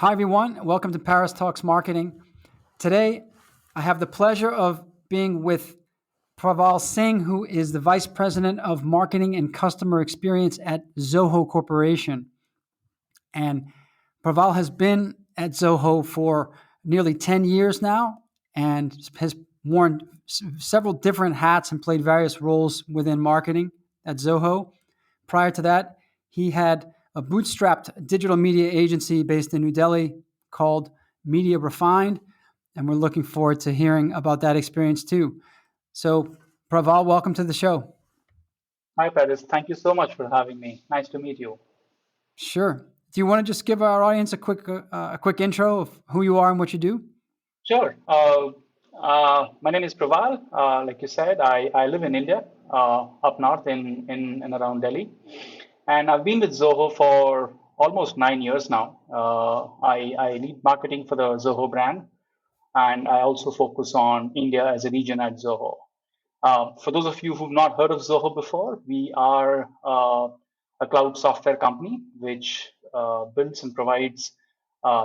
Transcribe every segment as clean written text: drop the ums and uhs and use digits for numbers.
Hi, everyone. Welcome to Paris Talks Marketing. Today, I have the pleasure of being with Praval Singh, who is the Vice President of Marketing and Customer Experience at Zoho Corporation. And Praval has been at Zoho for nearly 10 years now and has worn several different hats and played various roles within marketing at Zoho. Prior to that, he had a bootstrapped digital media agency based in New Delhi called Media Refined, and we're looking forward to hearing about that experience too. So, Praval, welcome to the show. Hi, Paris. Thank you so much for having me. Nice to meet you. Sure. Do you want to just give our audience a quick intro of who you are and what you do? Sure. My name is Praval. Like you said, I live in India, up north in and around Delhi. And I've been with Zoho for almost 9 years now. I lead marketing for the Zoho brand, and I also focus on India as a region at Zoho. For those of you who've not heard of Zoho before, we are a cloud software company which builds and provides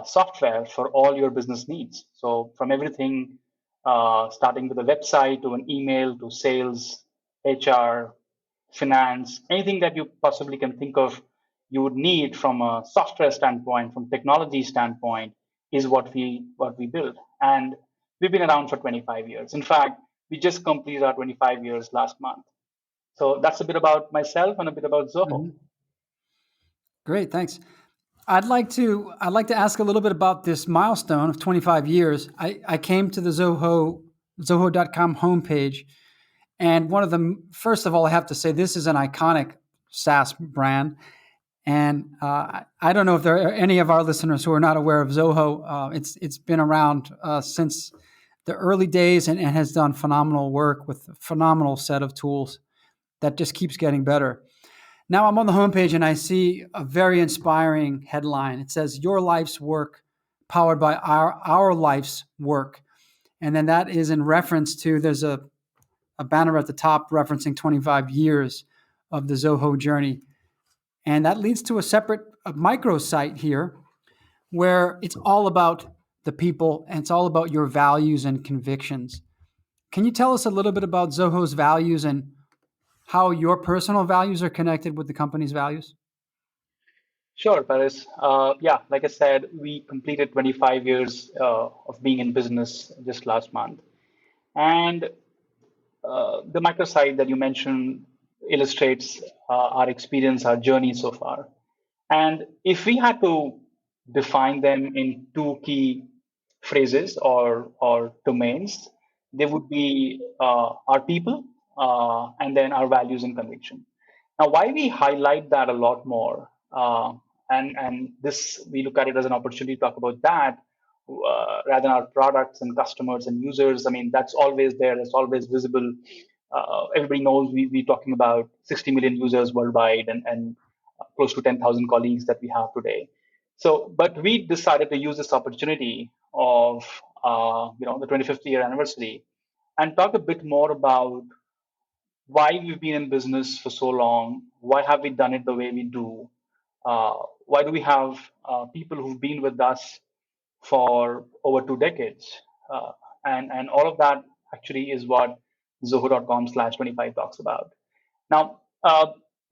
software for all your business needs. So, from everything starting with a website to an email to sales, HR, finance, anything that you possibly can think of you would need from a software standpoint, from technology standpoint, is what we build. And we've been around for 25 years. In fact, we just completed our 25 years last month. So that's a bit about myself and a bit about Zoho. Mhm. Great, thanks. I'd like to ask a little bit about this milestone of 25 years. I came to the Zoho.com homepage, and one of them, first of all, I have to say this is an iconic SaaS brand. And I don't know if there are any of our listeners who are not aware of Zoho. It's been around since the early days and has done phenomenal work with a phenomenal set of tools that just keeps getting better. Now I'm on the homepage and I see a very inspiring headline. It says, "Your life's work powered by our life's work." And then that is in reference to, there's a banner at the top referencing 25 years of the Zoho journey. And that leads to a microsite here where it's all about the people and it's all about your values and convictions. Can you tell us a little bit about Zoho's values and how your personal values are connected with the company's values? Sure, Paris. Yeah, like I said, we completed 25 years of being in business just last month. And the microsite that you mentioned illustrates our experience, our journey so far. And if we had to define them in two key phrases or domains, they would be our people and then our values and conviction. Now, why we highlight that a lot more, and this we look at it as an opportunity to talk about that rather than our products and customers and users. I mean, that's always there. It's always visible. Everybody knows we're talking about 60 million users worldwide and close to 10,000 colleagues that we have today. So, but we decided to use this opportunity of the 25th year anniversary and talk a bit more about why we've been in business for so long, why have we done it the way we do, why do we have people who've been with us for over 2 decades, and all of that actually is what Zoho.com/25 talks about. Now,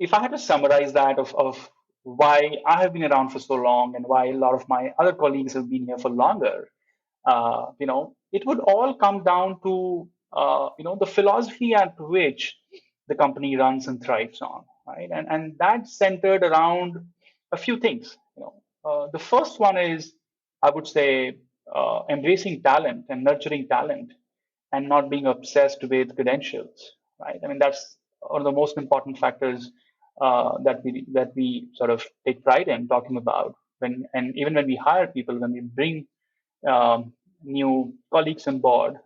if I had to summarize that of why I have been around for so long and why a lot of my other colleagues have been here for longer, it would all come down to the philosophy at which the company runs and thrives on, right? And that's centered around a few things. The first one is, I would say, embracing talent and nurturing talent, and not being obsessed with credentials, right? I mean, that's one of the most important factors that we sort of take pride in talking about and even when we hire people, when we bring new colleagues on board,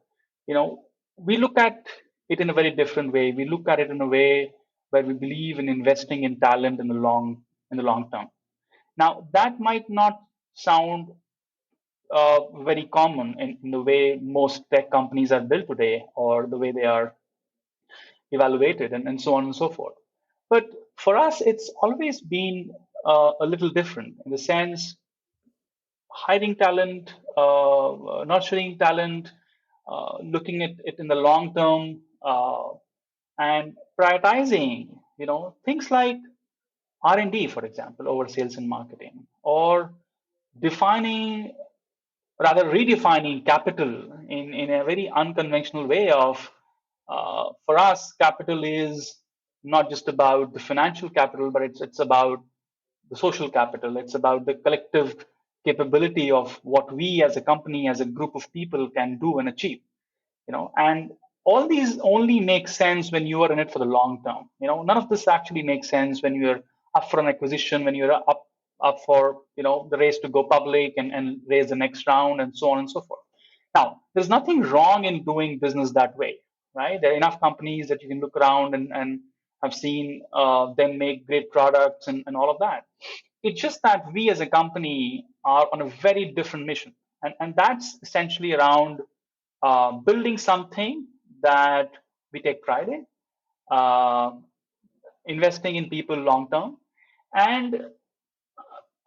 we look at it in a very different way. We look at it in a way where we believe in investing in talent in the long term. Now, that might not sound very common in the way most tech companies are built today or the way they are evaluated and so on and so forth. But for us, it's always been a little different in the sense hiring talent, nurturing talent, looking at it in the long term, and prioritizing, things like R&D, for example, over sales and marketing, or defining, rather redefining capital in a very unconventional way of, for us, capital is not just about the financial capital, but it's about the social capital. It's about the collective capability of what we as a company, as a group of people can do and achieve. And all these only make sense when you are in it for the long term. None of this actually makes sense when you're up for an acquisition, when you're up for the race to go public and raise the next round, and so on and so forth. Now, there's nothing wrong in doing business that way, right? There are enough companies that you can look around and have seen them make great products and all of that. It's just that we as a company are on a very different mission. And that's essentially around building something that we take pride in, uh, investing in people long term, and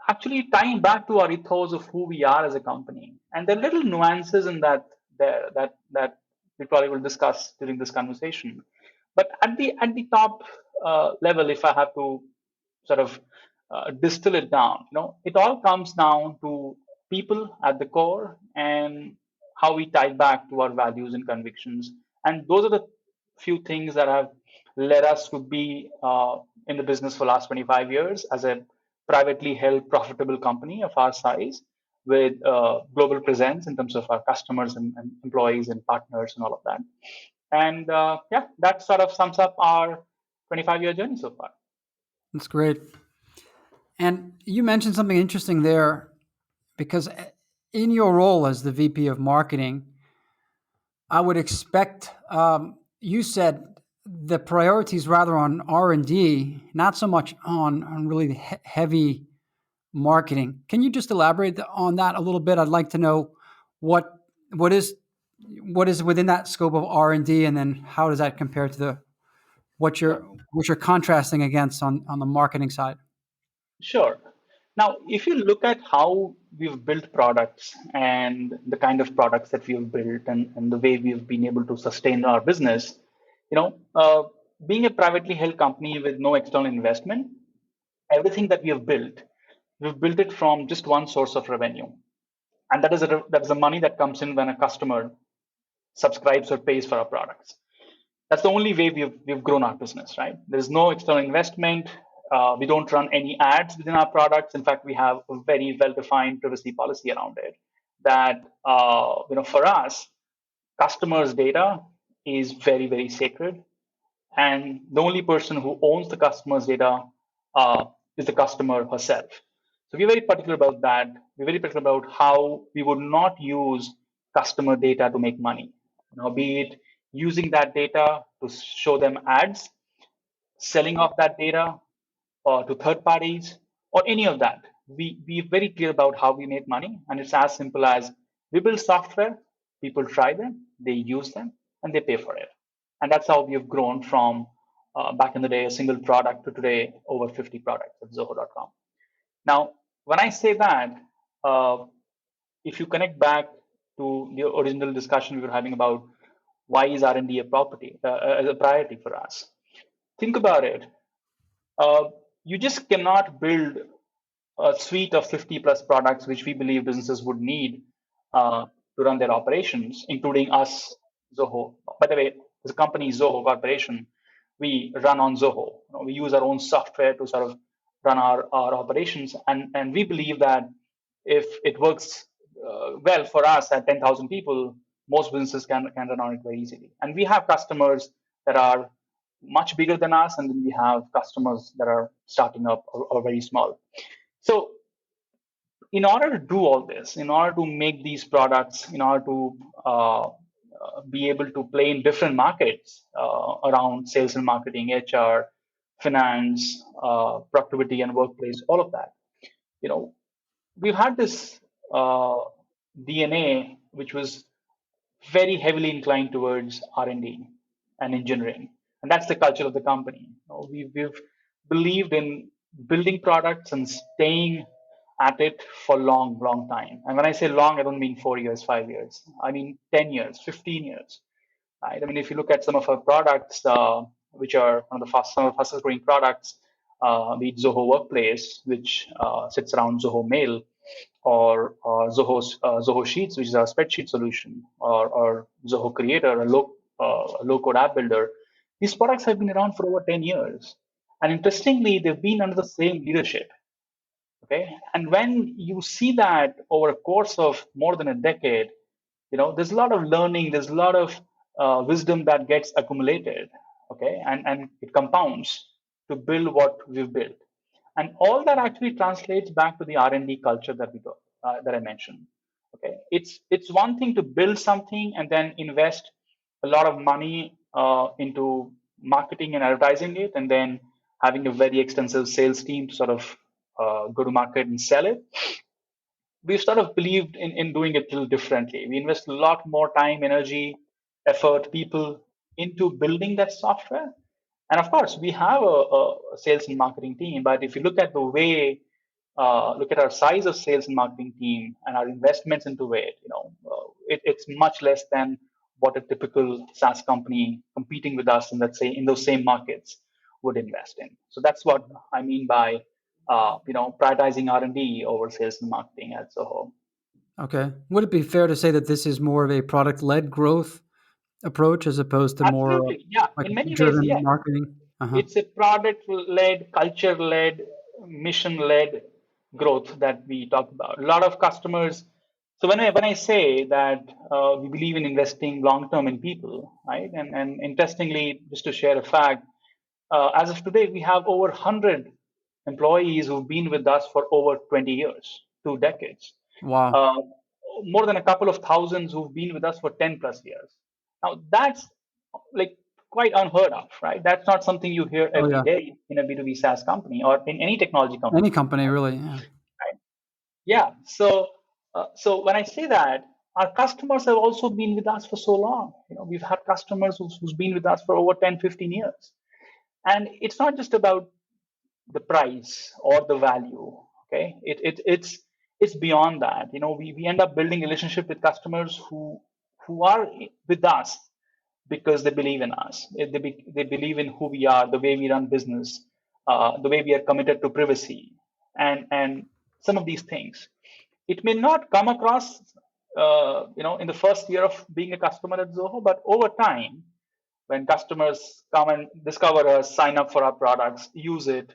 actually tying back to our ethos of who we are as a company. And there are little nuances in that there that we probably will discuss during this conversation. But at the top level, if I have to sort of distill it down, it all comes down to people at the core and how we tie back to our values and convictions. And those are the few things that have led us to be in the business for the last 25 years as a privately held profitable company of our size with global presence in terms of our customers and employees and partners and all of that. And yeah, that sort of sums up our 25-year journey so far. That's great. And you mentioned something interesting there because in your role as the VP of marketing, I would expect you said the priorities rather on R&D, not so much on really the heavy marketing. Can you just elaborate on that a little bit? I'd like to know what what is what is within that scope of R&D, and then how does that compare to the Sure. what you're contrasting against on the marketing side? Sure. Now, if you look at how we've built products and the kind of products that we've built and the way we've been able to sustain our business, you know, uh, being a privately held company with no external investment, everything that we have built, we've built it from just one source of revenue, and that is the money that comes in when a customer subscribes or pays for our products. That's the only way we've grown our business, right? There's no external investment. We don't run any ads within our products. In fact, we have a very well-defined privacy policy around it. That for us, customers' data is very, very sacred, and the only person who owns the customer's data is the customer herself. So we're very particular about that. We're very particular about how we would not use customer data to make money. Be it using that data to show them ads, selling off that data or to third parties, or any of that. We're very clear about how we make money, and it's as simple as we build software, people try them, they use them, and they pay for it. And that's how we have grown from back in the day, a single product to today, over 50 products at Zoho.com. Now, when I say that, uh, if you connect back to the original discussion we were having about why is R&D a property as a priority for us, think about it. Uh, you just cannot build a suite of 50 plus products which we believe businesses would need to run their operations, including us, Zoho. By the way, the company Zoho Corporation, we run on Zoho. We use our own software to sort of run our operations. And we believe that if it works well for us at 10,000 people, most businesses can run on it very easily. And we have customers that are much bigger than us, and then we have customers that are starting up or very small. So in order to do all this, in order to make these products, in order to be able to play in different markets around sales and marketing, HR, finance, productivity and workplace, all of that, you know, we've had this DNA which was very heavily inclined towards R&D and engineering, and that's the culture of the company. We've believed in building products and staying at it for long, long time. And when I say long, I don't mean 4 years, 5 years. I mean 10 years, 15 years, right? I mean, if you look at some of our products, which are one of the some of the fastest growing products, be it Zoho Workplace, which sits around Zoho Mail, or Zoho Sheets, which is our spreadsheet solution, or Zoho Creator, a low code app builder. These products have been around for over 10 years. And interestingly, they've been under the same leadership. Okay. And when you see that over a course of more than a decade, there's a lot of learning, there's a lot of wisdom that gets accumulated. Okay. And it compounds to build what we've built. And all that actually translates back to the R&D culture that I mentioned. Okay. It's one thing to build something and then invest a lot of money into marketing and advertising it, and then having a very extensive sales team to sort of go to market and sell it. We've sort of believed in doing it a little differently. We invest a lot more time, energy, effort, people into building that software. And of course, we have a sales and marketing team. But if you look at the way, look at our size of sales and marketing team and our investments into it, it's much less than what a typical SaaS company competing with us in, let's say, in those same markets would invest in. So that's what I mean by prioritizing R&D over sales and marketing at Zoho. Okay. Would it be fair to say that this is more of a product-led growth approach as opposed to more Absolutely, yeah. like In many ways, driven yes. marketing? Uh-huh. It's a product-led, culture-led, mission-led growth that we talk about. A lot of customers. So when I say that we believe in investing long-term in people, right? And interestingly, just to share a fact, as of today, we have over 100 employees who've been with us for over 20 years, 2 decades. Wow. Uh, More than a couple of thousands who've been with us for 10 plus years. Now, that's like quite unheard of, right? That's not something you hear Oh every yeah. day in a B2B SaaS company or in any technology company. Any company really. Yeah. Right? Yeah. So when I say that, our customers have also been with us for so long. We've had customers who's been with us for over 10, 15 years. And it's not just about the price or the value. Okay, it's beyond that. We end up building relationship with customers who are with us because they believe in us. They believe in who we are, the way we run business, the way we are committed to privacy, and some of these things. It may not come across, in the first year of being a customer at Zoho, but over time, when customers come and discover us, sign up for our products, use it,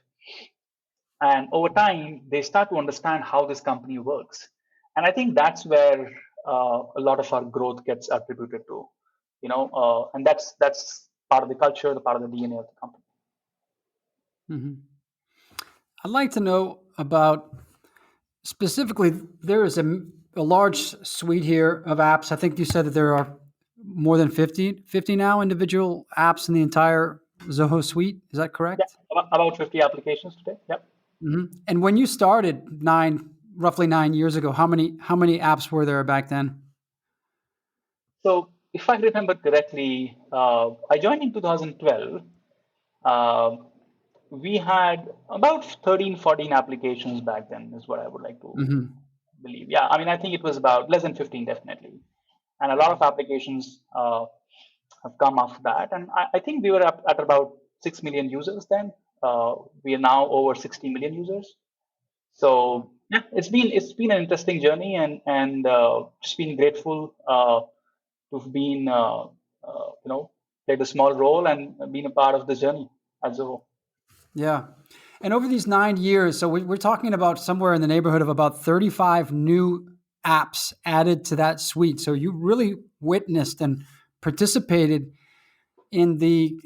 and over time they start to understand how this company works. And I think that's where a lot of our growth gets attributed to, and that's part of the culture, the part of the DNA of the company. Mm-hmm. I'd like to know about specifically, there is a large suite here of apps. I think you said that there are more than 50 now individual apps in the entire Zoho suite. Is that correct? Yeah, about 50 applications today. Yep. Mm-hmm. And when you started roughly 9 years ago, how many apps were there back then? So if I remember correctly, I joined in 2012. We had about 13, 14 applications back then, is what I would like to believe. Yeah, I mean, I think it was about less than 15, definitely. And a lot of applications have come after that. And I think we were at about 6 million users then. We are now over 60 million users. So yeah, it's been an interesting journey, and just been grateful to have been played a small role and been a part of the journey at Zoho. Yeah. And over these 9 years, so we're talking about somewhere in the neighborhood of about 35 new apps added to that suite. So you really witnessed and participated in the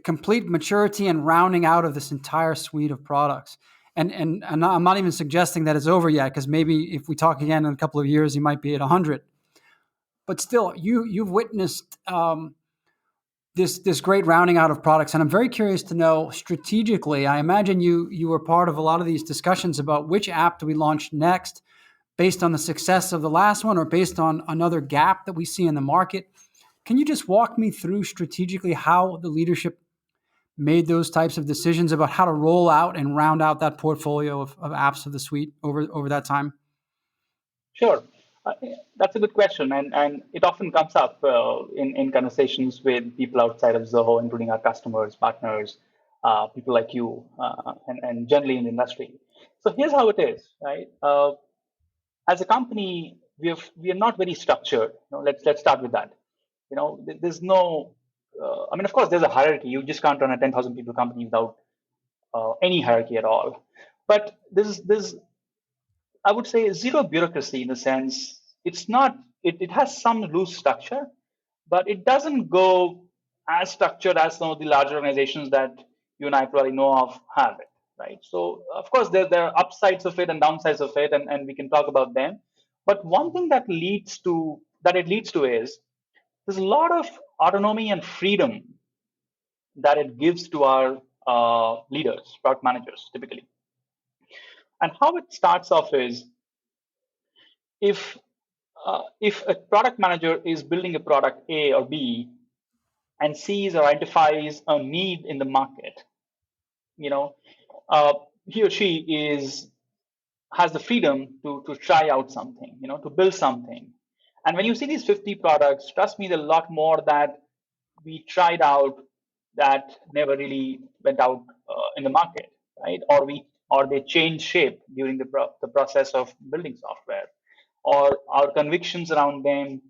complete maturity and rounding out of this entire suite of products. And I'm not even suggesting that it's over yet, because maybe if we talk again in a couple of years, you might be at 100. But still, you've witnessed this great rounding out of products, and I'm very curious to know strategically. I imagine you were part of a lot of these discussions about which app do we launch next, based on the success of the last one or based on another gap that we see in the market. Can you just walk me through strategically how the leadership made those types of decisions about how to roll out and round out that portfolio of apps of the suite over that time? Sure. Uh, that's a good question, and it often comes up in conversations with people outside of Zoho, including our customers, partners, people like you, and generally in the industry. So here's how it is, right? As a company, we are not very structured. Let's start with that. There's no. I mean, of course, there's a hierarchy. You just can't run a 10,000 people company without any hierarchy at all. But there's I would say zero bureaucracy in the sense it's not. It has some loose structure, but it doesn't go as structured as some of the larger organizations that you and I probably know of have it, right? So of course there are upsides of it and downsides of it, and we can talk about them. But one thing that it leads to is there's a lot of autonomy and freedom that it gives to our leaders, product managers, typically. And how it starts off is if if a product manager is building a product A or B and sees or identifies a need in the market, you know, uh, he or she is has the freedom to try out something, to build something. And when you see these 50 products, trust me, there's a lot more that we tried out that never really went out in the market, right? Or they change shape during the process of building software, or our convictions around them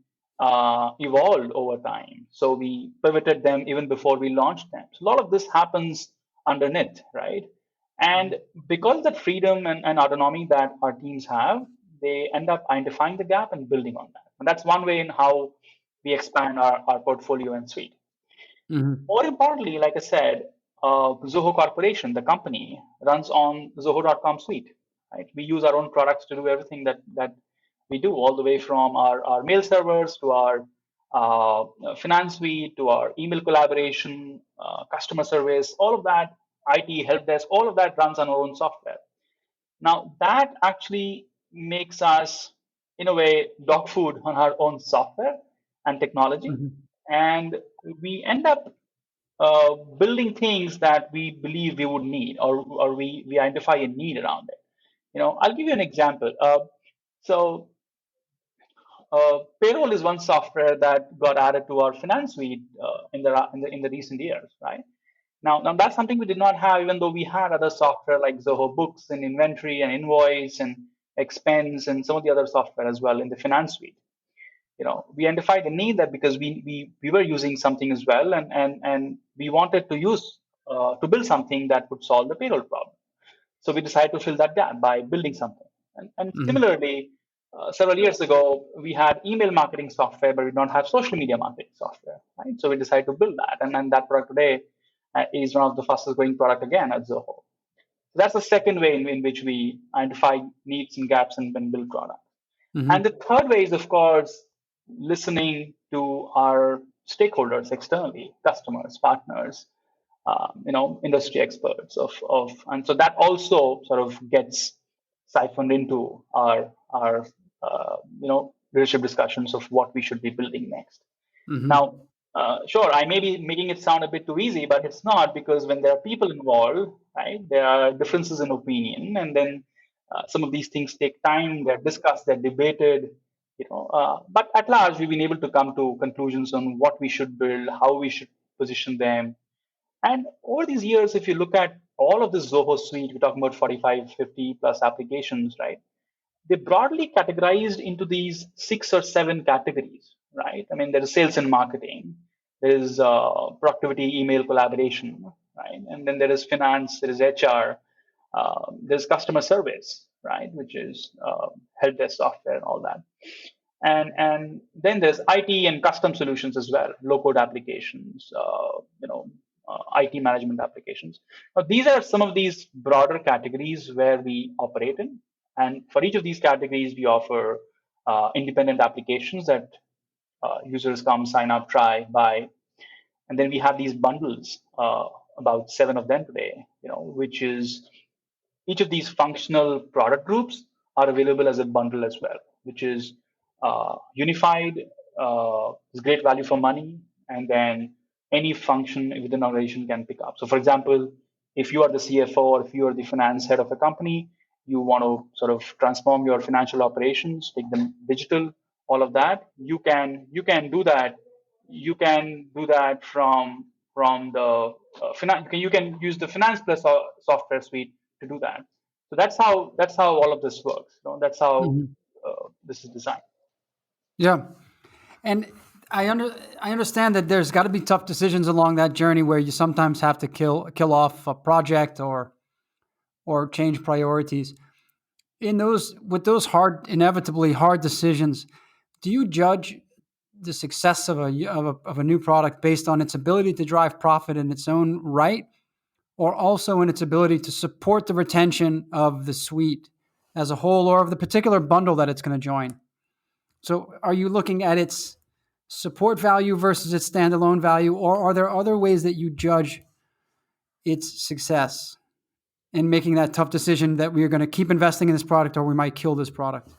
evolved over time. So we pivoted them even before we launched them. So a lot of this happens underneath, right? And because of that freedom and autonomy that our teams have, they end up identifying the gap and building on that. And that's one way in how we expand our portfolio and suite. Mm-hmm. More importantly, like I said, Zoho Corporation, the company, runs on Zoho.com suite. Right? We use our own products to do everything that we do, all the way from our mail servers to our finance suite to our email collaboration, customer service, all of that, IT, help desk, all of that runs on our own software. Now, that actually makes us, in a way, dog food on our own software and technology. Mm-hmm. And we end up building things that we believe we would need, or we identify a need around it. I'll give you an example. Payroll is one software that got added to our finance suite in the recent years, right? Now that's something we did not have, even though we had other software like Zoho Books and Inventory and Invoice and Expense and some of the other software as well in the finance suite. We identified the need that because we were using something as well, and we wanted to use to build something that would solve the payroll problem. So we decided to fill that gap by building something. And Mm-hmm. similarly, several years ago, we had email marketing software, but we don't have social media marketing software, right? So we decided to build that, and then that product today is one of the fastest growing product again at Zoho. So that's the second way in which we identify needs and gaps and build products. And Mm-hmm. the third way is, of course, listening to our stakeholders externally, customers, partners, industry experts and so that also sort of gets siphoned into our leadership discussions of what we should be building next. Mm-hmm. Now, sure, I may be making it sound a bit too easy, but it's not, because when there are people involved, right, there are differences in opinion, and then some of these things take time. They're discussed, they're debated, but at large, we've been able to come to conclusions on what we should build, how we should position them. And over these years, if you look at all of this Zoho suite, we're talking about 45, 50 plus applications, right? They broadly categorized into these 6 or 7 categories, right? I mean, there is sales and marketing, there is productivity, email collaboration, right? And then there is finance, there is HR, there's customer service, right? Which is help desk software and all that. And then there's IT and custom solutions as well, low code applications, IT management applications. Now, these are some of these broader categories where we operate in. And for each of these categories, we offer independent applications that users come, sign up, try, buy. And then we have these bundles, about 7 of them today, which is each of these functional product groups are available as a bundle as well, which is unified, is great value for money, and then any function within an organization can pick up. So, for example, if you are the CFO or if you are the finance head of a company, you want to sort of transform your financial operations, make them digital, all of that. You can do that. You can do that from the finance. You can use the Finance Plus software suite to do that. So that's how all of this works. That's how Mhm. this is designed. Yeah. And I understand that there's got to be tough decisions along that journey where you sometimes have to kill off a project or change priorities. In those with those hard inevitably hard decisions, do you judge the success of a new product based on its ability to drive profit in its own right, or also in its ability to support the retention of the suite as a whole or of the particular bundle that it's going to join? So are you looking at its support value versus its standalone value, or are there other ways that you judge its success in making that tough decision that we are going to keep investing in this product or we might kill this product?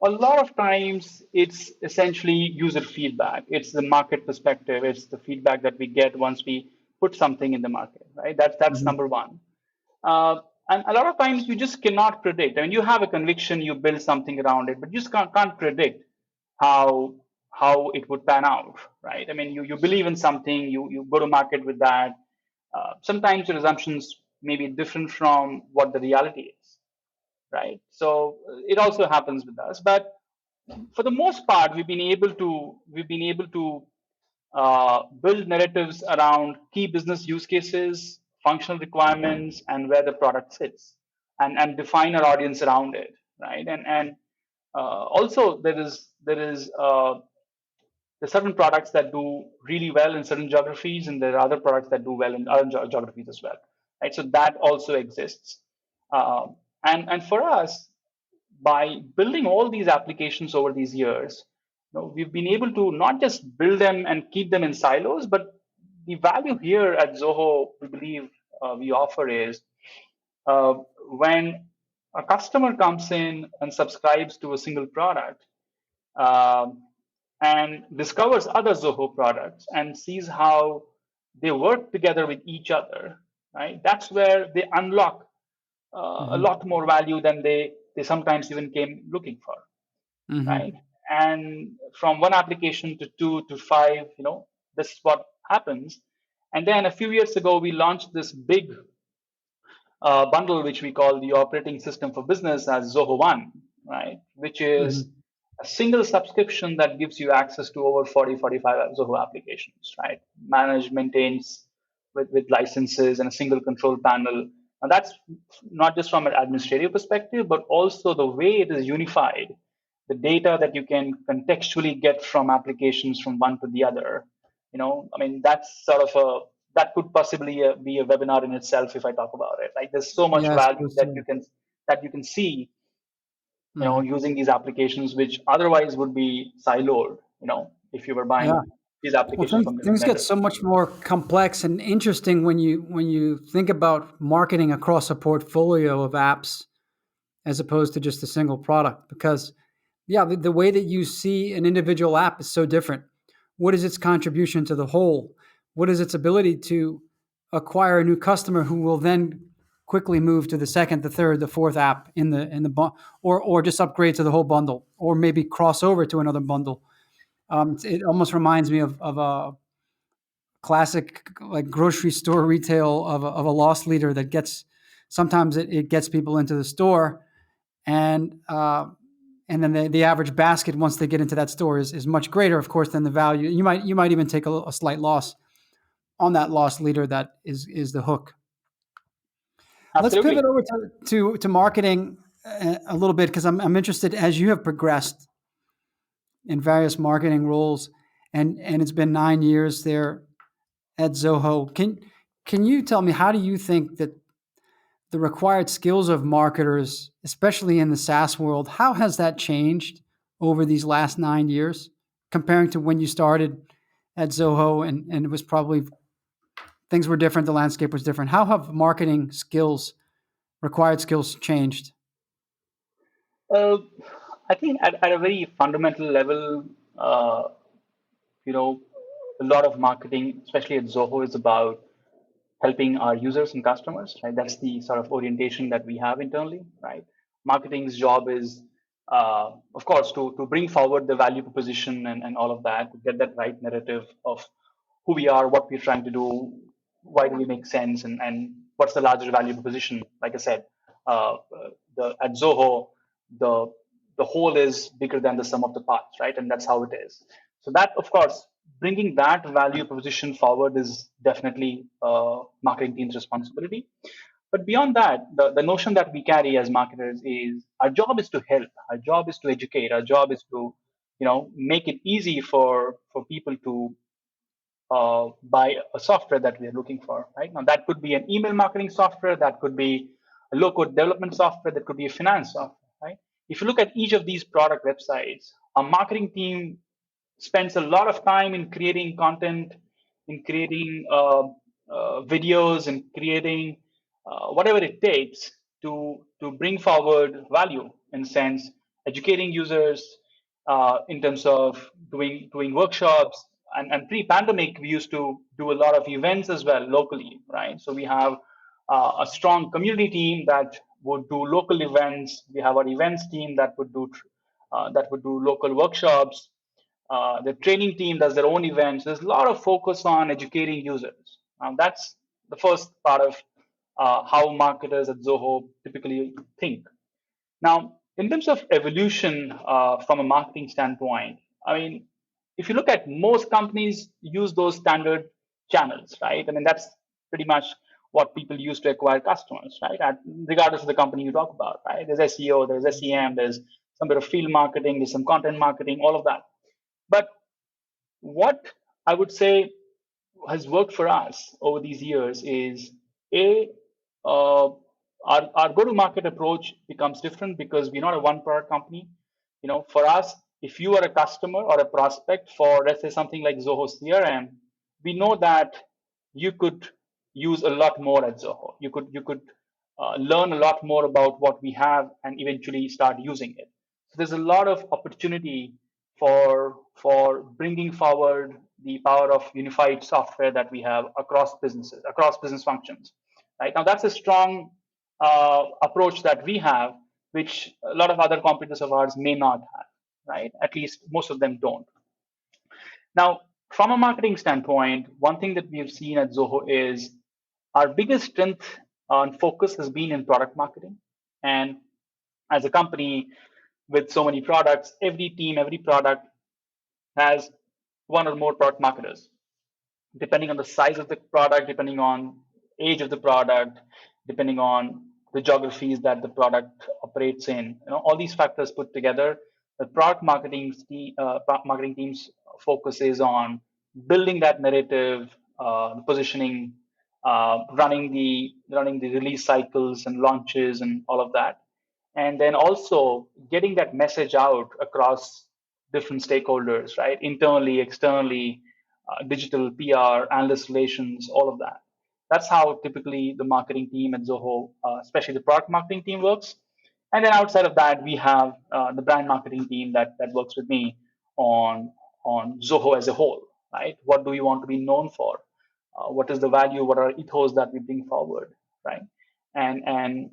A lot of times it's essentially user feedback. It's the market perspective. It's the feedback that we get once we put something in the market, right? That's Hmm. number one. And a lot of times you just cannot predict. I mean, you have a conviction, you build something around it, but you just can't predict how how it would pan out, right? I mean, you believe in something, you go to market with that. Sometimes your assumptions may be different from what the reality is, right? So it also happens with us, but for the most part, we've been able to build narratives around key business use cases, functional requirements, and where the product sits, and define our audience around it, right? And also there's certain products that do really well in certain geographies, and there are other products that do well in other geographies as well, right? So that also exists. And for us, by building all these applications over these years, we've been able to not just build them and keep them in silos, but the value here at Zoho, we believe we offer is when a customer comes in and subscribes to a single product, um, and discovers other Zoho products and sees how they work together with each other, right? That's where they unlock a Hmm. lot more value than they sometimes even came looking for, right? Hmm. And from one application to two to five, this is what happens. And then a few years ago, we launched this big bundle, which we call the operating system for business as Zoho One, right? Which is Hmm. a single subscription that gives you access to over 40, 45 Zoho applications, right? Managed, maintains with licenses and a single control panel. And that's not just from an administrative perspective, but also the way it is unified, the data that you can contextually get from applications from one to the other. I mean, that's sort of that could possibly be a webinar in itself if I talk about it. Like, there's so much Yeah, I value suppose so. that you can see, Hmm. using these applications, which otherwise would be siloed, if you were Yeah. buying these Well, applications from different things get so vendors. much more complex and interesting when you think about marketing across a portfolio of apps as opposed to just a single product. Because yeah, the way that you see an individual app is so different. What is its contribution to the whole? What is its ability to acquire a new customer who will then quickly move to the second, the third, the fourth app or just upgrade to the whole bundle, or maybe cross over to another bundle. It almost reminds me of a classic like grocery store retail of a loss leader that gets sometimes it gets people into the store and then the average basket once they get into that store is much greater, of course, than the value. You might even take a slight loss on that loss leader that is the hook. Let's pivot Absolutely. over to marketing a little bit because I'm interested as you have progressed in various marketing roles, and it's been 9 years there at Zoho. Can you tell me how do you think that the required skills of marketers, especially in the SaaS world, how has that changed over these last 9 years, comparing to when you started at Zoho and it was probably things were different, the landscape was different. How have marketing skills, required skills changed? Uh, I think at a very fundamental level, uh, you know, a lot of marketing, especially at Zoho, is about helping our users and customers, right? That's the sort of orientation that we have internally, right? Marketing's job is, of course, to bring forward the value proposition and all of that, to get that right narrative of who we are, what we're trying to do, why do we make sense, and what's the larger value proposition. Like I said, at Zoho, the the whole is bigger than the sum of the parts, right? And that's how it is. So that, of course, bringing that value proposition forward is definitely marketing team's responsibility. But beyond that, the notion that we carry as marketers is our job is to help, our job is to educate, our job is to, make it easy for people to buy a software that we are looking for, right? Now, that could be an email marketing software, that could be a low code development software, that could be a finance software, right? If you look at each of these product websites, our marketing team spends a lot of time in creating content, in creating videos, and creating whatever it takes to bring forward value in sense, educating users in terms of doing workshops. And pre-pandemic, we used to do a lot of events as well locally, right? So we have a strong community team that would do local events. We have our events team that would do local workshops. The training team does their own events. There's a lot of focus on educating users. That's the first part of how marketers at Zoho typically think. Now, in terms of evolution from a marketing standpoint, I mean, if you look at most companies use those standard channels, right? I mean, that's pretty much what people use to acquire customers, right? Regardless of the company you talk about, right? There's SEO, there's SEM, there's some bit of field marketing, there's some content marketing, all of that. But what I would say has worked for us over these years is a uh, our go-to-market approach becomes different because we're not a one-product company. For us, if you are a customer or a prospect for, let's say, something like Zoho CRM, we know that you could use a lot more at Zoho. You could learn a lot more about what we have and eventually start using it. So there's a lot of opportunity for bringing forward the power of unified software that we have across businesses, across business functions. Right now, that's a strong approach that we have, which a lot of other competitors of ours may not have. Right? At least most of them don't. Now, from a marketing standpoint, one thing that we have seen at Zoho is our biggest strength and focus has been in product marketing. And as a company with so many products, every team, every product has one or more product marketers. Depending on the size of the product, depending on age of the product, depending on the geographies that the product operates in, all these factors put together, the marketing team's focus is on building that narrative, the positioning, running the release cycles and launches and all of that, and then also getting that message out across different stakeholders, right? Internally, externally, digital PR, analyst relations, all of that. That's how typically the marketing team at Zoho, especially the product marketing team, works. And then outside of that, we have the brand marketing team that works with me on Zoho as a whole, right? What do we want to be known for? What is the value? What are ethos that we bring forward, right? And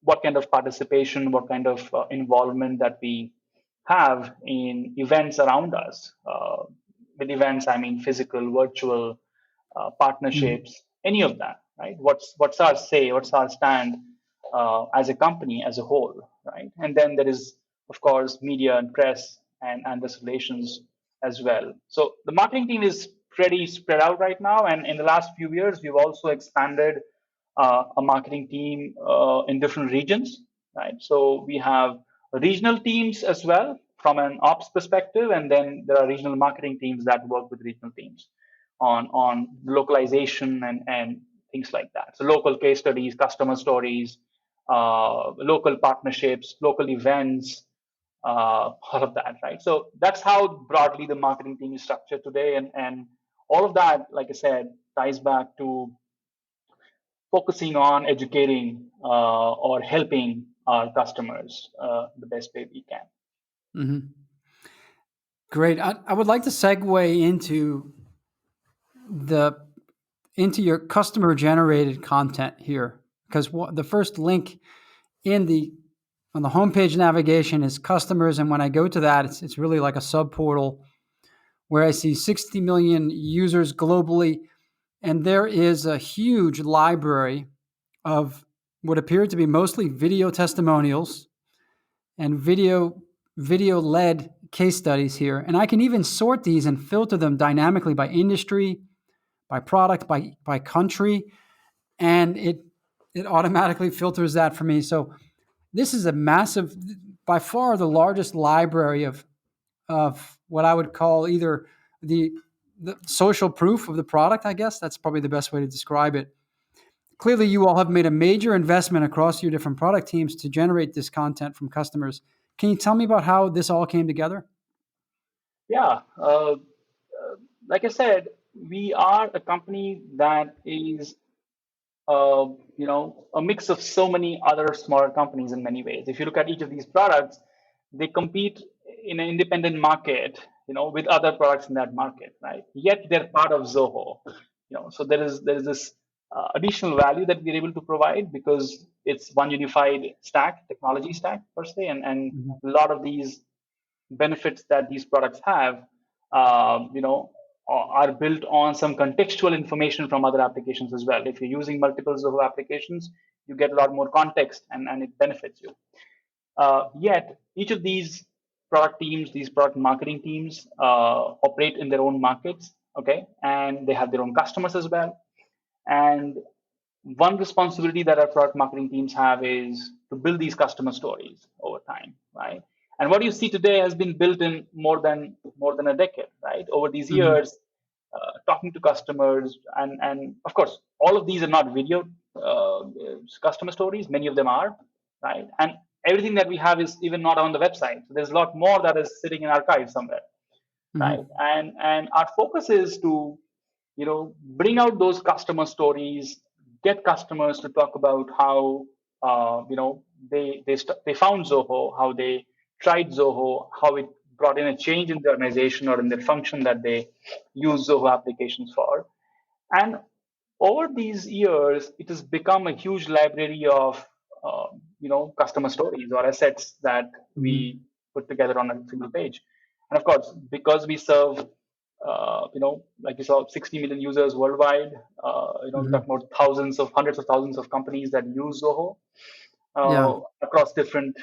what kind of participation, what kind of involvement that we have in events around us. With events, I mean physical, virtual, Mhm. partnerships, any of that, right? What's our say? What's our stand as a company as a whole, right? And then there is, of course, media and press and this relations as well. So the marketing team is pretty spread out right now, and in the last few years, we've also expanded a marketing team in different regions, right? So we have regional teams as well from an ops perspective, and then there are regional marketing teams that work with regional teams on localization and things like that. So local case studies, customer stories, local partnerships, local events, all of that, right? So that's how broadly the marketing team is structured today, and all of that, like I said, ties back to focusing on educating or helping our customers the best way we can. Mhm. Great. I would like to segue into the into your customer generated content here, because the first link in the on the homepage navigation is customers, and when I go to that, it's really like a sub portal where I see 60 million users globally, and there is a huge library of what appear to be mostly video testimonials and video led case studies here. And I can even sort these and filter them dynamically by industry, by product, by country, and it automatically filters that for me. So this is a massive, by far the largest library of what I would call either the the social proof of the product. I guess that's probably the best way to describe it. Clearly, you all have made a major investment across your different product teams to generate this content from customers. Can you tell me about how this all came together? Yeah, like I said, we are a company that is a mix of so many other smaller companies in many ways. If you look at each of these products, they compete in an independent market, with other products in that market, right? Yet they're part of Zoho, So there is this additional value that we're able to provide because it's one unified stack, technology stack per se, and Mhm. a lot of these benefits that these products have, are built on some contextual information from other applications as well. If you're using multiple Zoho applications, you get a lot more context and it benefits you. Yet, each of these product teams, these product marketing teams, operate in their own markets, okay, and they have their own customers as well. And one responsibility that our product marketing teams have is to build these customer stories over time, right? And what you see today has been built in more than a decade, right? Over these Mhm. years, talking to customers, and of course, all of these are not video customer stories. Many of them are, right? And everything that we have is even not on the website. So there's a lot more that is sitting in archives somewhere, right? Mhm. And our focus is to bring out those customer stories, get customers to talk about how they found Zoho, how they tried Zoho, how it brought in a change in the organization or in the function that they use Zoho applications for. And over these years, it has become a huge library of customer stories or assets that we Mhm. put together on a single page. And of course, because we serve, like you saw, 60 million users worldwide. We talk Mhm. about hundreds of thousands of companies that use Zoho Yeah. across different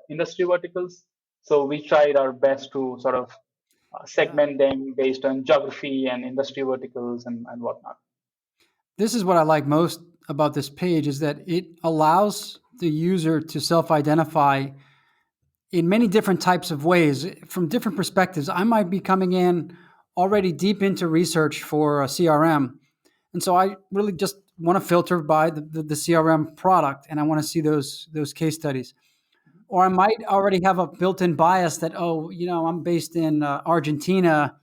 industry verticals. So we tried our best to sort of Yeah. segment them based on geography and industry verticals and whatnot. This is what I like most about this page is that it allows the user to self-identify in many different types of ways from different perspectives. I might be coming in already deep into research for a CRM. And so I really just want to filter by the CRM product and I want to see those case studies. Or I might already have a built-in bias that, oh, I'm based in Argentina.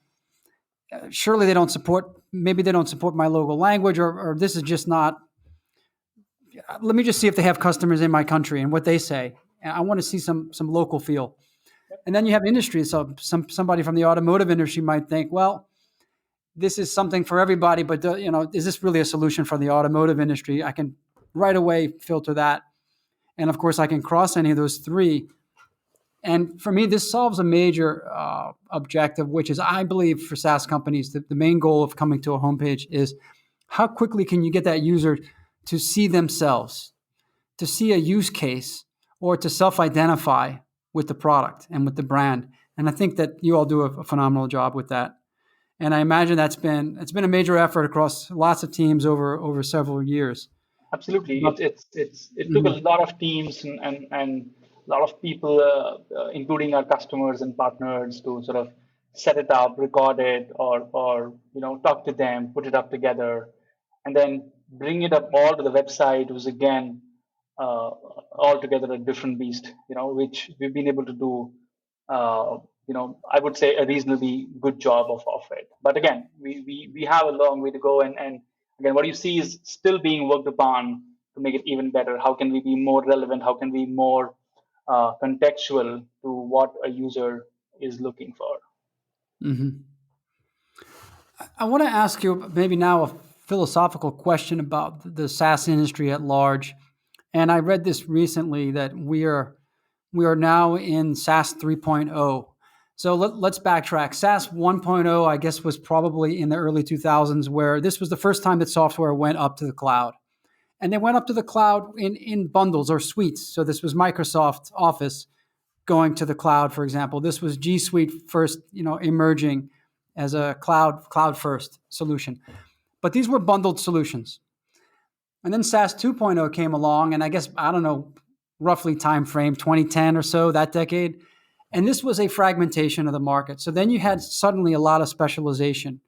Surely they don't support, maybe they don't support my local language, or this is just not. Let me just see if they have customers in my country and what they say. And I want to see some local feel. And then you have industry. So somebody from the automotive industry might think, well, this is something for everybody, but is this really a solution for the automotive industry? I can right away filter that, and of course, I can cross any of those three. And for me, this solves a major objective, which is, I believe, for SaaS companies, the main goal of coming to a homepage is how quickly can you get that user to see themselves, to see a use case, or to self-identify with the product and with the brand. And I think that you all do a phenomenal job with that. And I imagine it's been a major effort across lots of teams over several years. Absolutely, But it took a mhm, lot of teams and a lot of people, including our customers and partners, to sort of set it up, record it, or talk to them, put it up together, and then bring it up all to the website was again altogether a different beast. Which we've been able to do. I would say a reasonably good job of it. But again, we have a long way to go, and again, what you see is still being worked upon to make it even better. How can we be more relevant? How can we be more contextual to what a user is looking for? mhm. I want to ask you maybe now a philosophical question about the SaaS industry at large. And I read this recently that we are now in SaaS 3.0. So let's backtrack. SaaS 1.0, I guess, was probably in the early 2000s, where this was the first time that software went up to the cloud. And they went up to the cloud in bundles or suites. So this was Microsoft Office going to the cloud, for example. This was G Suite first, emerging as a cloud first solution. But these were bundled solutions. And then SaaS 2.0 came along, and I guess, I don't know, roughly time frame 2010 or so, that decade. And this was a fragmentation of the market. So then you had suddenly a lot of specialization.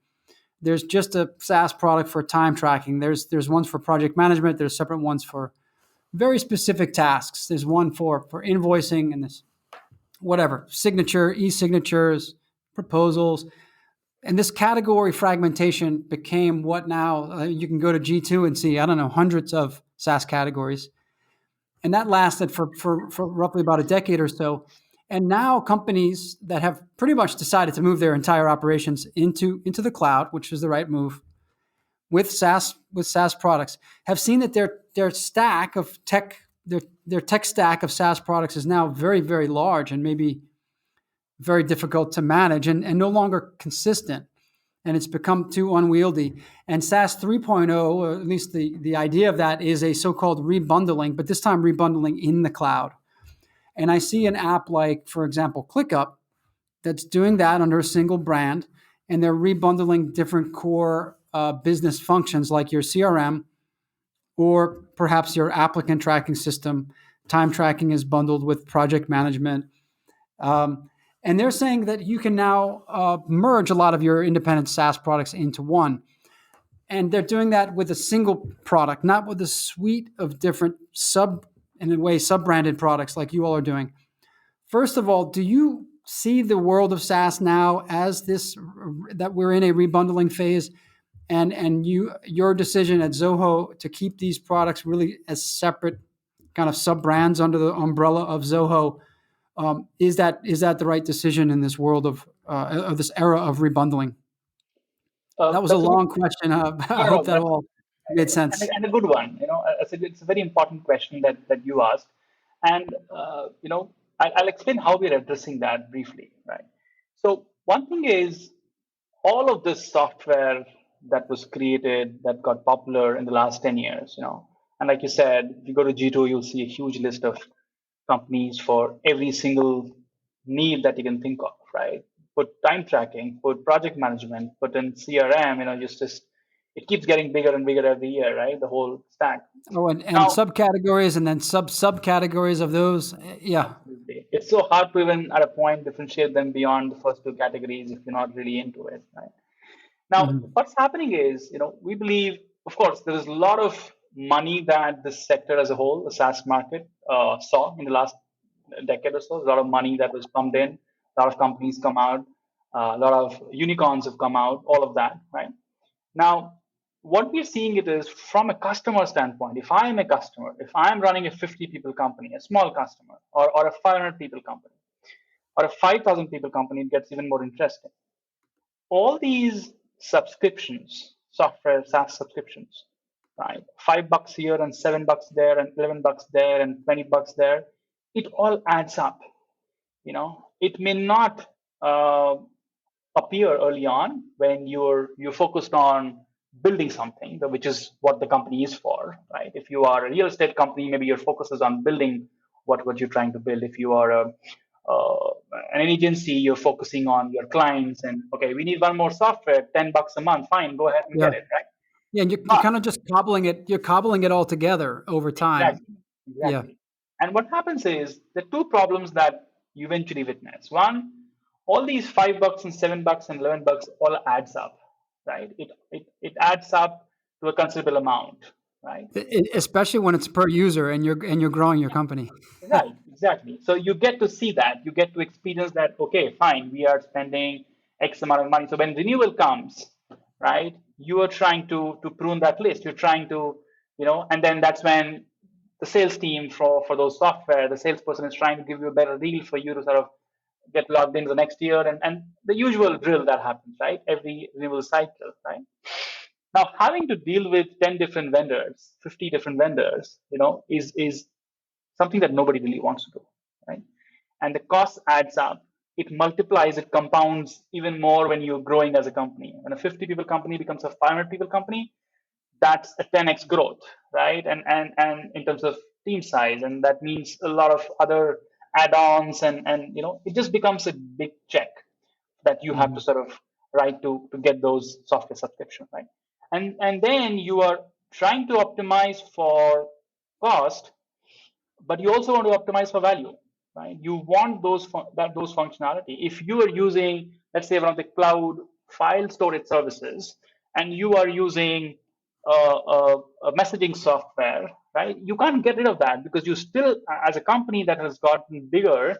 There's just a SaaS product for time tracking. There's ones for project management. There's separate ones for very specific tasks. There's one for invoicing and this whatever signature, e-signatures, proposals. And this category fragmentation became what now you can go to G2 and see, I don't know, hundreds of SaaS categories. And that lasted for roughly about a decade or so. And now companies that have pretty much decided to move their entire operations into the cloud, which is the right move, with SaaS products, have seen that their stack of tech their tech stack of SaaS products is now very, very large and maybe very difficult to manage and no longer consistent. And it's become too unwieldy. And SaaS 3.0, or at least the idea of that, is a so-called rebundling, but this time rebundling in the cloud. And I see an app like, for example, ClickUp, that's doing that under a single brand, and they're rebundling different core business functions like your CRM or perhaps your applicant tracking system. Time tracking is bundled with project management. And they're saying that you can now merge a lot of your independent SaaS products into one. And they're doing that with a single product, not with a suite of different in a way, sub-branded products like you all are doing. First of all, do you see the world of SaaS now as that we're in a rebundling phase, and your decision at Zoho to keep these products really as separate kind of sub brands under the umbrella of Zoho, is that the right decision in this world of this era of rebundling? That was a That's a good. long question. I No, hope no, that all made sense. and a good one. It's a very important question that you asked, and I'll explain how we're addressing that briefly, right? So one thing is all of this software that was created that got popular in the last 10 years, and like you said, if you go to G2, you'll see a huge list of companies for every single need that you can think of, right? Put time tracking, put project management, put in CRM, just it keeps getting bigger and bigger every year, right? The whole stack. Oh, and Now, subcategories and then subcategories of those. Yeah. absolutely, it's so hard to even at a point differentiate them beyond the first two categories if you're not really into it, right? Now, Mhm. what's happening is, we believe, of course, there is a lot of money that this sector as a whole, the SaaS market, saw in the last decade or so. A lot of money that was pumped in, a lot of companies come out, a lot of unicorns have come out, all of that, right? Now, what we're seeing it is from a customer standpoint. If I am a customer, if I'm running a 50 people company, a small customer, or a 500 people company, or a 5,000 people company, it gets even more interesting. All these subscriptions, software SaaS subscriptions, right? $5 here and $7 there and $11 there and $20 there. It all adds up. It may not appear early on when you're focused on building something, which is what the company is for, right? If you are a real estate company, maybe your focus is on building what you're trying to build. If you are uh, an agency, you're focusing on your clients and okay, we need one more software, $10 a month, fine, go ahead and Yeah. get it, right? Yeah. And you're But kind of just cobbling it. You're cobbling it all together over time. exactly, Yeah. exactly. And what happens is the two problems that you eventually witness. One, all these $5 and $7 and $11 all adds up, right? It adds up to a considerable amount, right? Especially when it's per user and you're growing your company. Right, exactly. So you get to see that, you get to experience that, okay, fine, we are spending X amount of money. So when renewal comes, right, you are trying to prune that list. You're trying to, and then that's when the sales team for those software, the salesperson is trying to give you a better deal for you to sort of get logged into the next year, and the usual drill that happens, right? Every renewal cycle, right? Now, having to deal with 10 different vendors, 50 different vendors, is something that nobody really wants to do, right? And the cost adds up. It multiplies, it compounds even more when you're growing as a company. When a 50 people company becomes a 500 people company, that's a 10x growth, right? And in terms of team size, and that means a lot of other add-ons, and it just becomes a big check that you have to Mhm. sort of write to get those software subscription, right? And then you are trying to optimize for cost, but you also want to optimize for value, right? You want those functionality. If you are using, let's say, one of the cloud file storage services, and you are using a messaging software, right? You can't get rid of that because you still, as a company that has gotten bigger,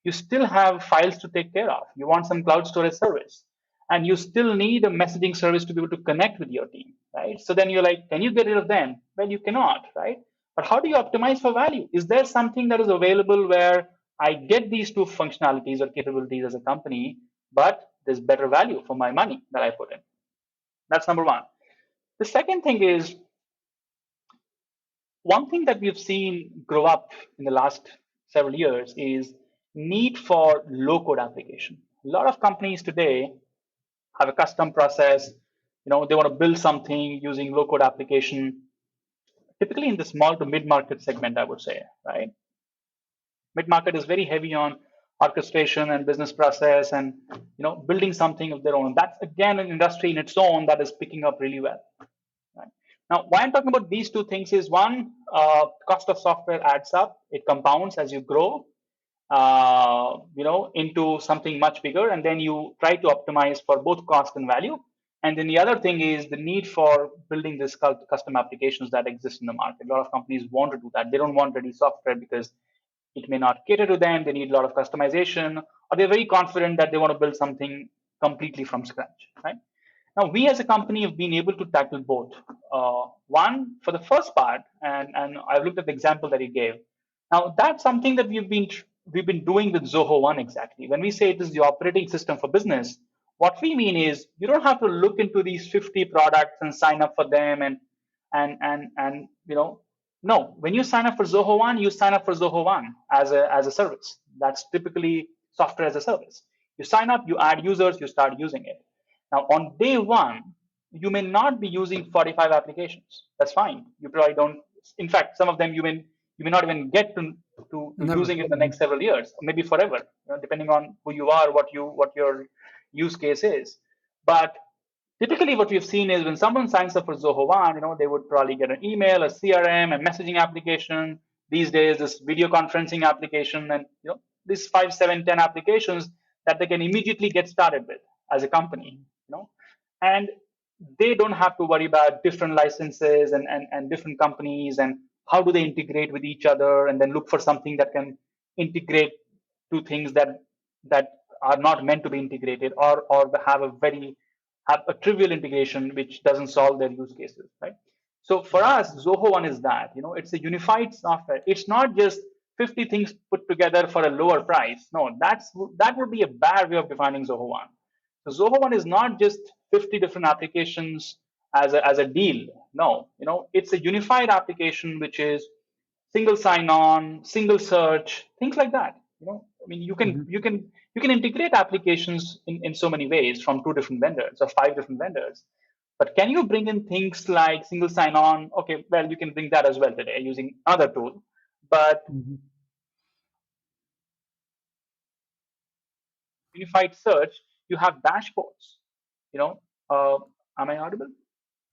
you still have files to take care of. You want some cloud storage service, and you still need a messaging service to be able to connect with your team, right? So then you're like, can you get rid of them? Well, you cannot, right? But how do you optimize for value? Is there something that is available where I get these two functionalities or capabilities as a company, but there's better value for my money that I put in? That's number one. The second thing is, one thing that we've seen grow up in the last several years is need for low code application. A lot of companies today have a custom process. They want to build something using low code application, typically in the small to mid market segment, I would say, right? Mid market is very heavy on orchestration and business process, and building something of their own. That's again an industry in its own that is picking up really well. Right? Now, why I'm talking about these two things is, one, cost of software adds up; it compounds as you grow, into something much bigger, and then you try to optimize for both cost and value. And then the other thing is the need for building this custom applications that exist in the market. A lot of companies want to do that. They don't want ready software because it may not cater to them. They need a lot of customization, or they're very confident that they want to build something completely from scratch, right? Now, we as a company have been able to tackle both. One, for the first part, and I've looked at the example that you gave. Now, that's something that we've been doing with Zoho One exactly. When we say it is the operating system for business, what we mean is you don't have to look into these 50 products and sign up for them, and no. When you sign up for Zoho One, you sign up for Zoho One as a service. That's typically software as a service. You sign up, you add users, you start using it. Now, on day one, you may not be using 45 applications. That's fine. You probably don't. In fact, some of them you may not even get to Never. using it in the next several years, or maybe forever, depending on who you are, what your use case is. But typically, what we've seen is when someone signs up for Zoho One, they would probably get an email, a CRM, a messaging application. These days, this video conferencing application, and these 5, 7, 10 applications that they can immediately get started with as a company. And they don't have to worry about different licenses and different companies, and how do they integrate with each other, and then look for something that can integrate to things that are not meant to be integrated, or have a trivial integration which doesn't solve their use cases, right? So for us, Zoho One is that, it's a unified software. It's not just 50 things put together for a lower price. No, that would be a bad way of defining Zoho One. So Zoho One is not just 50 different applications as a deal. No, it's a unified application which is single sign-on, single search, things like that. I mean, you can Mhm. you can you can integrate applications in so many ways from 2 different vendors or 5 different vendors. But can you bring in things like single sign-on? Okay, well, you can bring that as well today using another tool. But Mhm. unified search, you have dashboards. You know, uh, am I audible?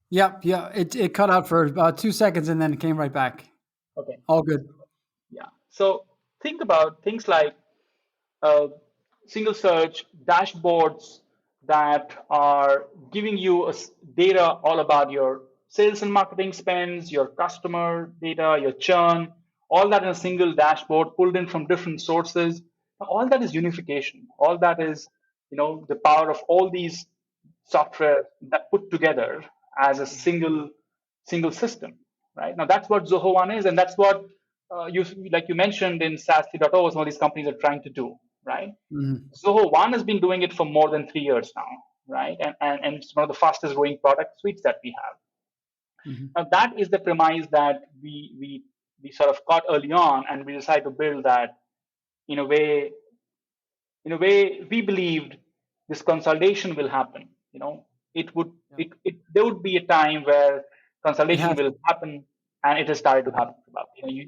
Yep. Yeah. It cut out for about 2 seconds and then it came right back. Okay, All good. yeah. So think about things like uh, single search dashboards that are giving you data all about your sales and marketing spends, your customer data, your churn, all that in a single dashboard pulled in from different sources. All that is unification. All that is, the power of all these software that put together as a single system, right? Now that's what Zoho One is, and that's what you like you mentioned in SaaS 3.0, some of these companies are trying to do. right? Hmm. Zoho One has been doing it for more than 3 years now, right? And it's one of the fastest growing product suites that we have. Hmm. Now that is the premise that we sort of caught early on, and we decided to build that in a way we believed this consolidation will happen. It would Yeah. it there would be a time where It consolidation has will to. happen, and it has started to happen.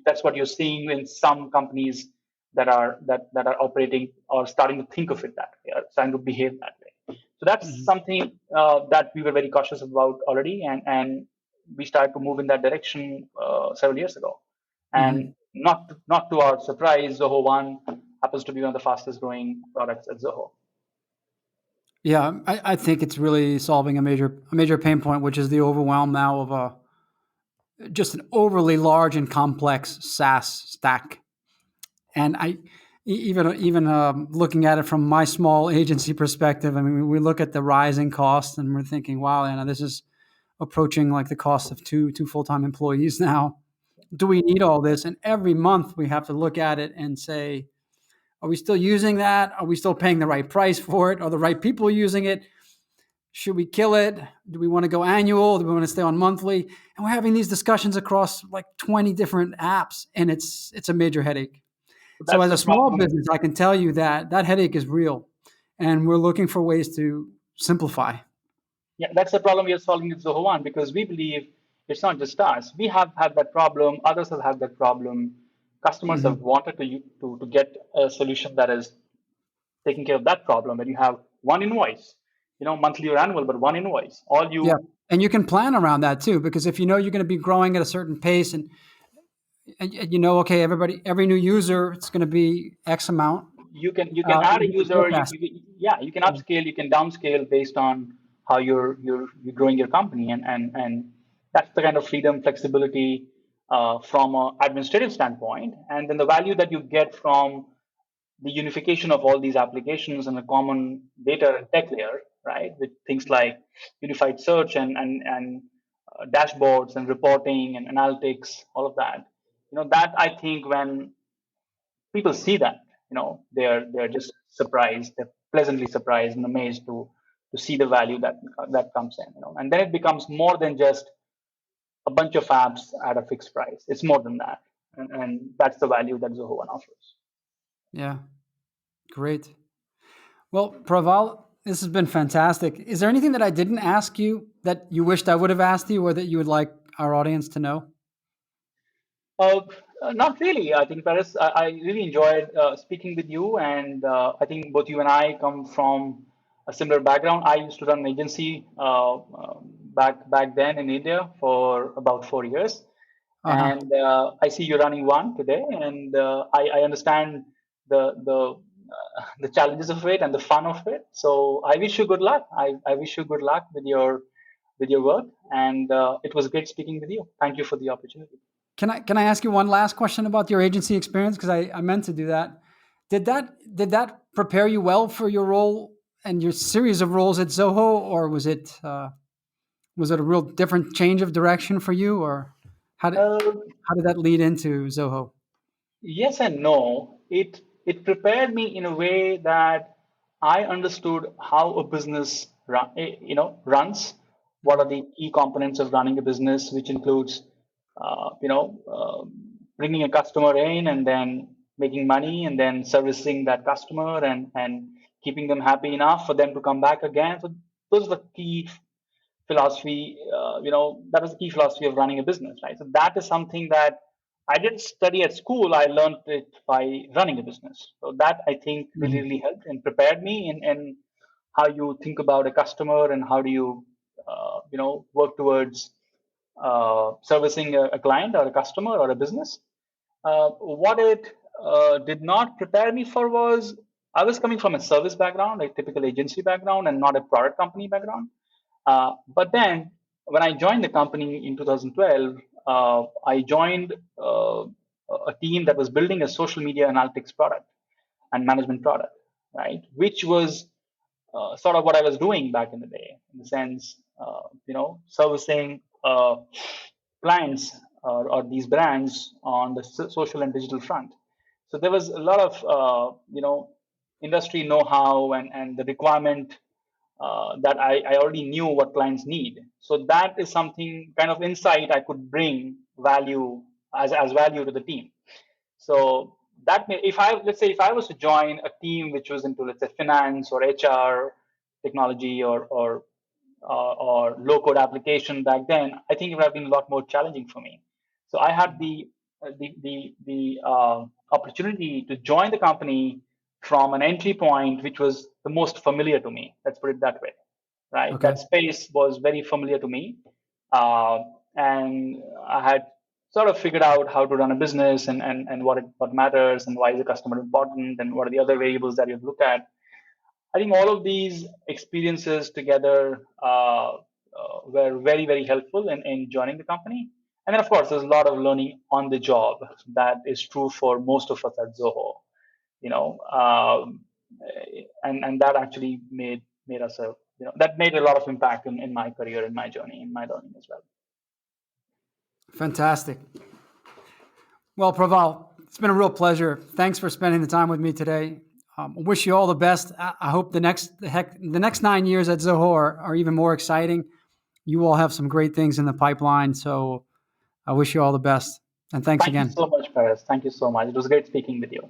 That's what you're seeing in some companies that are operating or starting to think of it that way, or starting to behave that way. So that's Hmm. something that we were very cautious about already, and we started to move in that direction several years ago. Hmm. And not to our surprise, Zoho One happens to be one of the fastest growing products at Zoho. Yeah, I think it's really solving a major pain point, which is the overwhelm now of just an overly large and complex SaaS stack. And even looking at it from my small agency perspective, I mean, we look at the rising costs and we're thinking, wow, this is approaching like the cost of two full-time employees now. Do we need all this? And every month we have to look at it and say, are we still using that? Are we still paying the right price for it? Are the right people using it? Should we kill it? Do we want to go annual? Do we want to stay on monthly? And we're having these discussions across like 20 different apps, and it's a major headache. So So that's as the a small problem. business, I can tell you that that headache is real, and we're looking for ways to simplify. Yeah, that's the problem we are solving with Zoho One, because we believe it's not just us. We have had that problem. Others have had that problem. Customers have Hmm. wanted to get a solution that is taking care of that problem. When you have one invoice, monthly or annual, but one invoice, all Yeah, you and you can plan around that too, because if you know you're going to be growing at a certain pace, and okay, every new user, it's going to be X amount. you can add a You can user. forecast. Yeah, you can upscale, you can downscale based on how you're growing your company, and that's the kind of freedom, flexibility from an administrative standpoint, and then the value that you get from the unification of all these applications and a common data and tech layer, right? With things like unified search and dashboards and reporting and analytics, all of that. That I think when people see that, they're just surprised, they're pleasantly surprised and amazed to see the value that comes in. And then it becomes more than just a bunch of apps at a fixed price. It's more than that, and that's the value that Zoho One offers. Yeah, great. Well, Praval, this has been fantastic. Is there anything that I didn't ask you that you wished I would have asked you, or that you would like our audience to know? Uh, Not really. I think, Paris, I really enjoyed speaking with you, and I think both you and I come from a similar background. I used to run an agency back then in India for about 4 years, Uh huh. and I see you running one today, and I understand the challenges of it and the fun of it. So I wish you good luck. I wish you good luck with your work, and it was great speaking with you. Thank you for the opportunity. Can I ask you one last question about your agency experience? Because I meant to do that. Did that prepare you well for your role and your series of roles at Zoho, or was it a real different change of direction for you, or how did Uh, how did that lead into Zoho? Yes and no. It prepared me in a way that I understood how a business runs. What are Mhm. the key components of running a business, which includes bringing a customer in and then making money and then servicing that customer and keeping them happy enough for them to come back again. So those are the key philosophy. That was the key philosophy of running a business, right? So that is something that I didn't study at school. I learned it by running a business. So that I think really, Mhm. really helped and prepared me in how you think about a customer and how do you, work towards servicing a client or a customer or a business. What it did not prepare me for was I was coming from a service background, a typical agency background, and not a product company background. But then when I joined the company in 2012, I joined a team that was building a social media analytics product and management product, right? Which was sort of what I was doing back in the day, in the sense, servicing clients or these brands on the social and digital front. So there was a lot of, industry know-how and the requirement that I already knew what clients need. So that is something kind of insight I could bring value as value to the team. So that may, if I let's say if I was to join a team which was into, let's say, finance or HR, technology, or low code application back then, I think it would have been a lot more challenging for me. So I had the opportunity to join the company from an entry point which was the most familiar to me. Let's put it that way, right? Okay. That space was very familiar to me, uh, and I had sort of figured out how to run a business and what matters and why is the customer important and what are the other variables that you look at. I think all of these experiences together were very, very helpful in joining the company. And then, of course, there's a lot of learning on the job. That is true for most of us at Zoho, you know, and that actually made us a, that made a lot of impact in my career, in my journey, in my learning as well. Fantastic. Well, Praval, it's been a real pleasure. Thanks for spending the time with me today. I wish you all the best. I hope the next 9 years at Zoho are even more exciting. You all have some great things in the pipeline. So I wish you all the best. And thanks Thank you again. so much, Paris. Thank you so much. It was great speaking with you.